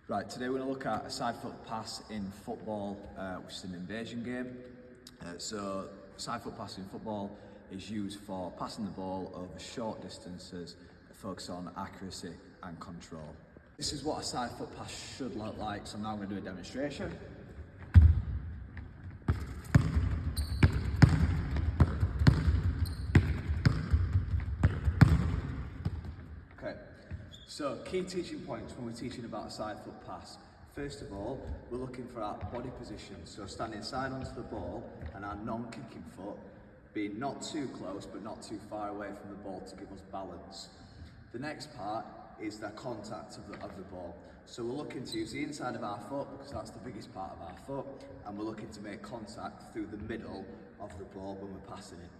Right, today we're going to look at a side foot pass in football, which is an invasion game. So side foot pass in football is used for passing the ball over short distances, focus on accuracy and control. This is what a side foot pass should look like, so now I'm going to do a demonstration. So key teaching points when we're teaching about a side foot pass. First of all, we're looking for our body position, so standing side onto the ball and our non-kicking foot being not too close but not too far away from the ball to give us balance. The next part is the contact of the ball. So we're looking to use the inside of our foot because that's the biggest part of our foot, and we're looking to make contact through the middle of the ball when we're passing it.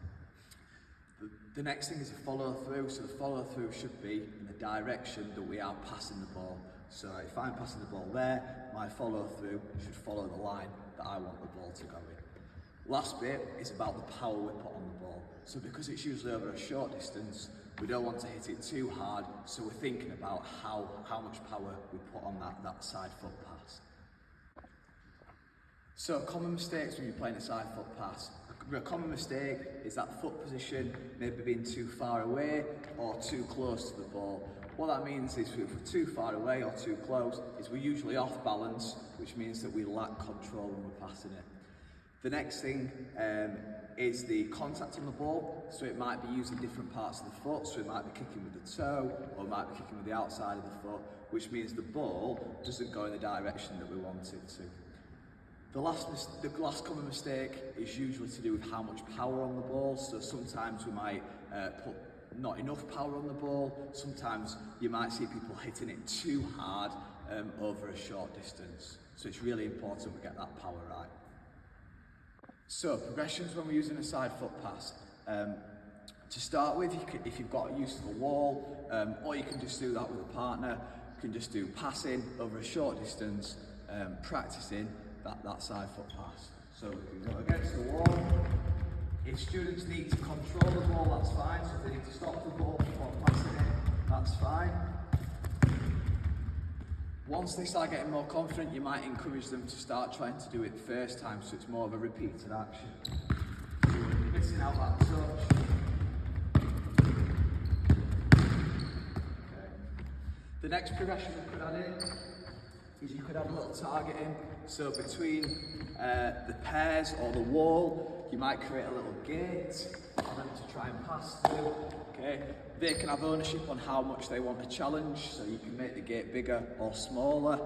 The next thing is a follow through, so the follow through should be in the direction that we are passing the ball. So if I'm passing the ball there, my follow through should follow the line that I want the ball to go in. Last bit is about the power we put on the ball. So because it's usually over a short distance, we don't want to hit it too hard, so we're thinking about how much power we put on that side foot pass. So common mistakes when you're playing a side foot pass. A common mistake is that foot position maybe being too far away or too close to the ball. What that means is if we're too far away or too close, is we're usually off balance, which means that we lack control when we're passing it. The next thing is the contact on the ball. So it might be using different parts of the foot, so it might be kicking with the toe or it might be kicking with the outside of the foot, which means the ball doesn't go in the direction that we want it to. The last common mistake is usually to do with how much power on the ball. So sometimes we might put not enough power on the ball. Sometimes you might see people hitting it too hard over a short distance. So it's really important we get that power right. So progressions when we're using a side foot pass. To start with, if you've got used to the wall, or you can just do that with a partner, you can just do passing over a short distance, practicing that side foot pass. So we can go against the wall. If students need to control the ball, that's fine. So if they need to stop the ball before passing it, that's fine. Once they start getting more confident, you might encourage them to start trying to do it the first time, so it's more of a repeated action. So we're missing out that touch. Okay. The next progression we could add in is you could add a little targeting. So between the pairs or the wall, you might create a little gate for them to try and pass through. Okay, they can have ownership on how much they want to challenge, so you can make the gate bigger or smaller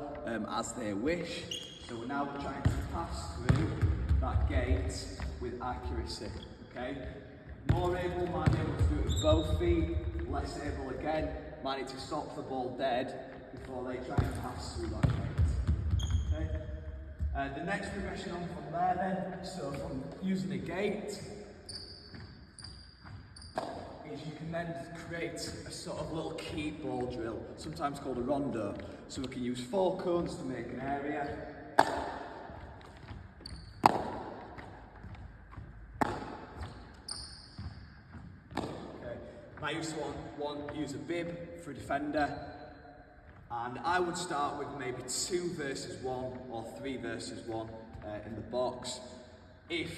as they wish. So we're now trying to pass through that gate with accuracy. Okay, more able might be able to do it with both feet, less able again might need to stop the ball dead before they try and pass through that gate. Okay. The next progression on from there then, so from using a gate, is you can then create a sort of little key ball drill, sometimes called a rondo. So we can use 4 cones to make an area. Okay. I used to use a bib for a defender. And I would start with maybe 2 versus 1 or 3 versus 1 in the box. If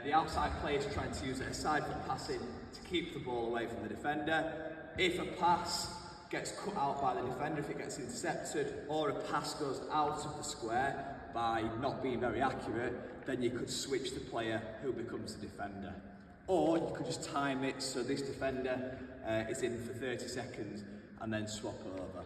the outside player is trying to use it as side foot passing to keep the ball away from the defender, if a pass gets cut out by the defender, if it gets intercepted, or a pass goes out of the square by not being very accurate, then you could switch the player who becomes the defender. Or you could just time it so this defender is in for 30 seconds and then swap over.